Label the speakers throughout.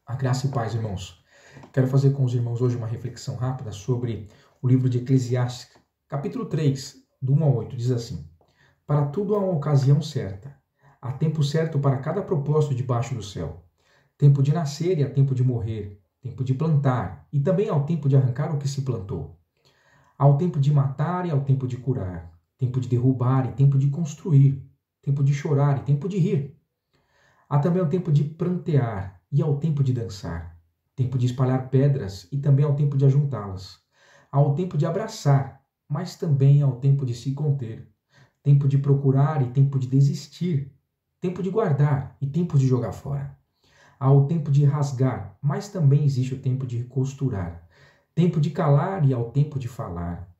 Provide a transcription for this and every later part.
Speaker 1: A graça e paz, irmãos. Quero fazer com os irmãos hoje uma reflexão rápida sobre o livro de Eclesiastes, capítulo 3, do 1 ao 8, diz assim: Para tudo há uma ocasião certa, há tempo certo para cada propósito debaixo do céu. Tempo de nascer e há tempo de morrer, tempo de plantar e também há o tempo de arrancar o que se plantou. Há o tempo de matar e há o tempo de curar, tempo de derrubar e tempo de construir, tempo de chorar e tempo de rir. Há também o tempo de prantear e há o tempo de dançar, tempo de espalhar pedras e também há o tempo de ajuntá-las. Há o tempo de abraçar, mas também há o tempo de se conter, tempo de procurar e tempo de desistir, tempo de guardar e tempo de jogar fora. Há o tempo de rasgar, mas também existe o tempo de costurar, tempo de calar e há o tempo de falar.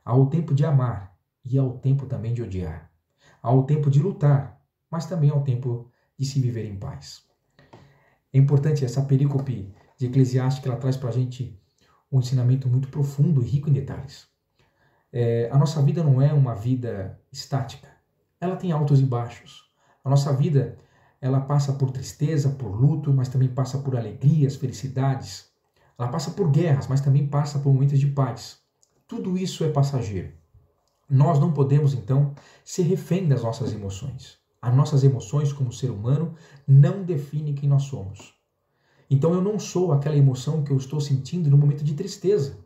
Speaker 1: Há o tempo de amar e há o tempo também de odiar. Há o tempo de lutar, mas também há o tempo de se viver em paz. É importante essa perícope de Eclesiastes que ela traz para a gente um ensinamento muito profundo e rico em detalhes. A nossa vida não é uma vida estática. Ela tem altos e baixos. A nossa vida, ela passa por tristeza, por luto, mas também passa por alegrias, felicidades. Ela passa por guerras, mas também passa por momentos de paz. Tudo isso é passageiro. Nós não podemos, então, ser refém das nossas emoções. As nossas emoções, como ser humano, não definem quem nós somos. Então eu não sou aquela emoção que eu estou sentindo no momento de tristeza.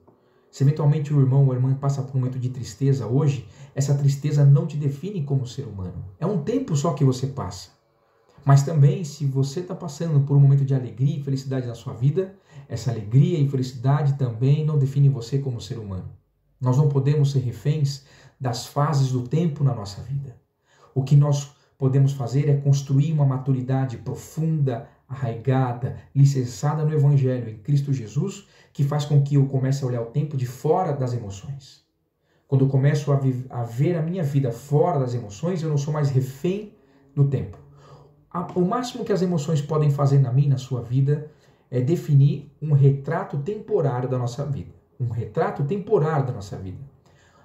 Speaker 1: Se eventualmente o irmão ou a irmã passa por um momento de tristeza hoje, essa tristeza não te define como ser humano. É um tempo só que você passa. Mas também, se você está passando por um momento de alegria e felicidade na sua vida, essa alegria e felicidade também não definem você como ser humano. Nós não podemos ser reféns das fases do tempo na nossa vida. O que nós podemos fazer é construir uma maturidade profunda, arraigada, licenciada no Evangelho, em Cristo Jesus, que faz com que eu comece a olhar o tempo de fora das emoções. Quando eu começo a ver a minha vida fora das emoções, eu não sou mais refém do tempo. O máximo que as emoções podem fazer na minha e na sua vida é definir um retrato temporário da nossa vida. Um retrato temporário da nossa vida.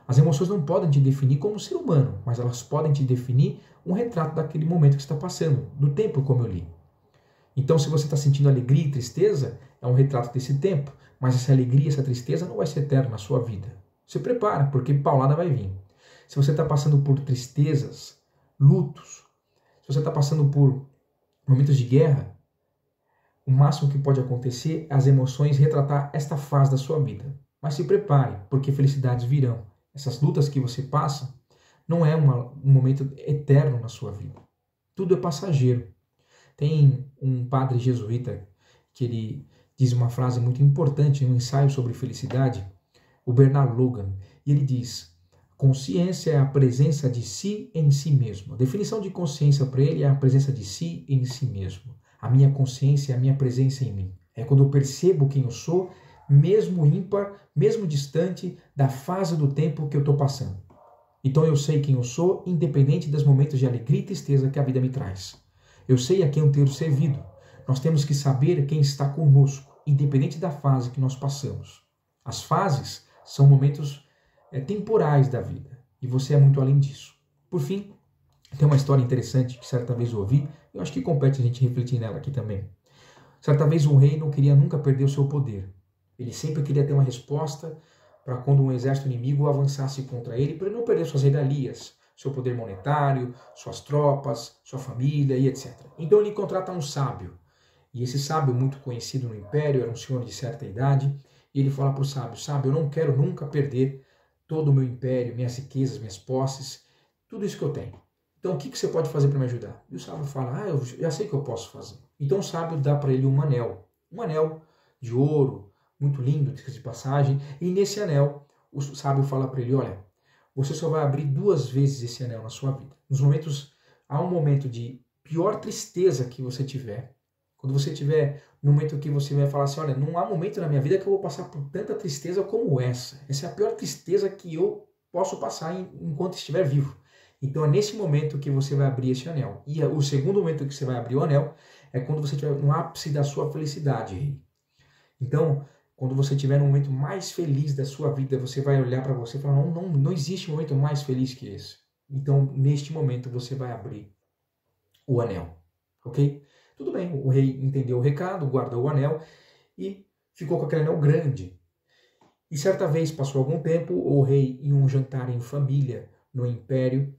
Speaker 1: As emoções não podem te definir como ser humano, mas elas podem te definir um retrato daquele momento que você está passando, do tempo como eu li. Então, se você está sentindo alegria e tristeza, é um retrato desse tempo, mas essa alegria e essa tristeza não vai ser eterna na sua vida. Se prepara, porque paulada vai vir. Se você está passando por tristezas, lutos, se você está passando por momentos de guerra, o máximo que pode acontecer é as emoções retratar esta fase da sua vida. Mas se prepare, porque felicidades virão. Essas lutas que você passa não é um momento eterno na sua vida. Tudo é passageiro. Tem um padre jesuíta que ele diz uma frase muito importante em um ensaio sobre felicidade, o Bernard Logan, e ele diz: consciência é a presença de si em si mesmo. A definição de consciência para ele é a presença de si em si mesmo. A minha consciência é a minha presença em mim. É quando eu percebo quem eu sou, mesmo ímpar, mesmo distante da fase do tempo que eu estou passando. Então eu sei quem eu sou, independente dos momentos de alegria e tristeza que a vida me traz. Eu sei a quem eu tenho servido. Nós temos que saber quem está conosco, independente da fase que nós passamos. As fases são momentos temporais da vida, e você é muito além disso. Por fim, tem uma história interessante que certa vez eu ouvi, e eu acho que compete a gente refletir nela aqui também. Certa vez um rei não queria nunca perder o seu poder. Ele sempre queria ter uma resposta para quando um exército inimigo avançasse contra ele, para ele não perder suas regalias, seu poder monetário, suas tropas, sua família e etc. Então ele contrata um sábio. E esse sábio, muito conhecido no império, era um senhor de certa idade, e ele fala para o sábio: sábio, eu não quero nunca perder todo o meu império, minhas riquezas, minhas posses, tudo isso que eu tenho. Então o que você pode fazer para me ajudar? E o sábio fala: eu já sei o que eu posso fazer. Então o sábio dá para ele um anel de ouro, muito lindo, de passagem, e nesse anel o sábio fala para ele: olha, você só vai abrir 2 vezes esse anel na sua vida. Há um momento de pior tristeza que você tiver, quando você tiver no momento que você vai falar assim: olha, não há momento na minha vida que eu vou passar por tanta tristeza como essa. Essa é a pior tristeza que eu posso passar enquanto estiver vivo. Então é nesse momento que você vai abrir esse anel. E o segundo momento que você vai abrir o anel é quando você estiver no ápice da sua felicidade, rei. Então, quando você estiver no momento mais feliz da sua vida, você vai olhar para você e falar: não existe momento mais feliz que esse. Então, neste momento, você vai abrir o anel. Ok? Tudo bem, o rei entendeu o recado, guardou o anel e ficou com aquele anel grande. E certa vez, passou algum tempo, o rei em um jantar em família no império,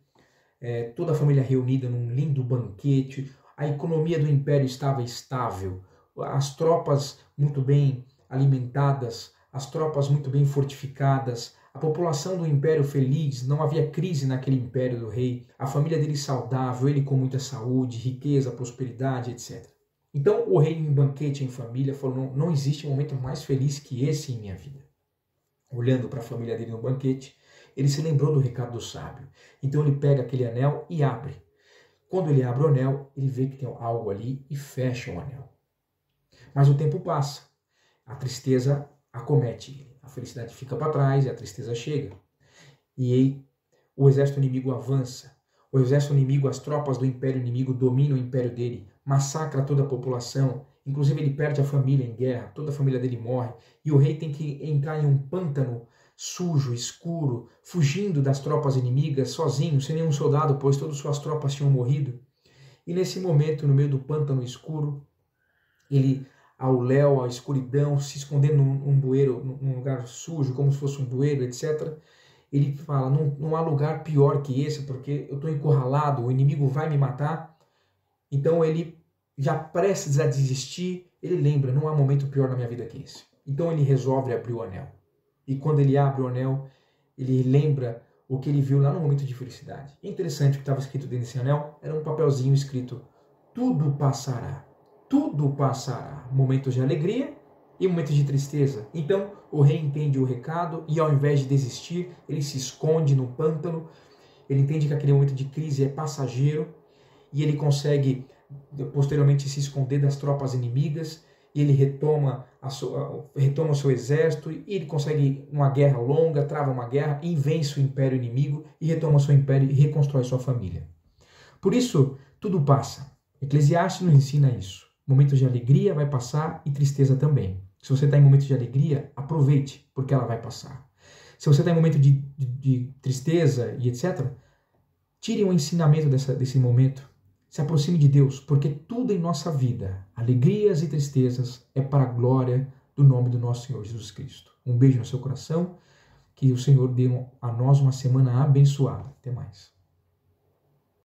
Speaker 1: toda a família reunida num lindo banquete, a economia do império estava estável, as tropas muito bem alimentadas, as tropas muito bem fortificadas, a população do império feliz, não havia crise naquele império do rei, a família dele saudável, ele com muita saúde, riqueza, prosperidade, etc. Então o rei em banquete em família falou, não existe momento mais feliz que esse em minha vida. Olhando para a família dele no banquete, ele se lembrou do recado do sábio. Então ele pega aquele anel e abre. Quando ele abre o anel, ele vê que tem algo ali e fecha o anel. Mas o tempo passa, a tristeza acomete ele. A felicidade fica para trás e a tristeza chega. E aí, o exército inimigo avança. O exército inimigo, as tropas do império inimigo dominam o império dele, massacra toda a população, inclusive ele perde a família em guerra, toda a família dele morre, e o rei tem que entrar em um pântano sujo, escuro, fugindo das tropas inimigas, sozinho, sem nenhum soldado, pois todas suas tropas tinham morrido. E nesse momento, no meio do pântano escuro, ele, ao léu, à escuridão, se escondendo num bueiro, num lugar sujo, como se fosse um bueiro, etc., ele fala, não há lugar pior que esse, porque eu estou encurralado, o inimigo vai me matar. Então ele, já prestes a desistir, ele lembra, não há momento pior na minha vida que esse. Então ele resolve abrir o anel. E quando ele abre o anel, ele lembra o que ele viu lá no momento de felicidade. É interessante o que estava escrito dentro desse anel, era um papelzinho escrito, tudo passará, tudo passará. Momentos de alegria e momentos de tristeza. Então o rei entende o recado e ao invés de desistir, ele se esconde no pântano, ele entende que aquele momento de crise é passageiro e ele consegue posteriormente se esconder das tropas inimigas e ele retoma o seu exército e ele consegue uma guerra longa, trava uma guerra e vence o império inimigo e retoma seu império e reconstrói sua família. Por isso, tudo passa. Eclesiastes nos ensina isso. Momentos de alegria vai passar e tristeza também. Se você está em momentos de alegria, aproveite, porque ela vai passar. Se você está em momento de tristeza e etc., tire um ensinamento desse momento. Se aproxime de Deus, porque tudo em nossa vida, alegrias e tristezas, é para a glória do nome do nosso Senhor Jesus Cristo. Um beijo no seu coração, que o Senhor dê a nós uma semana abençoada. Até mais.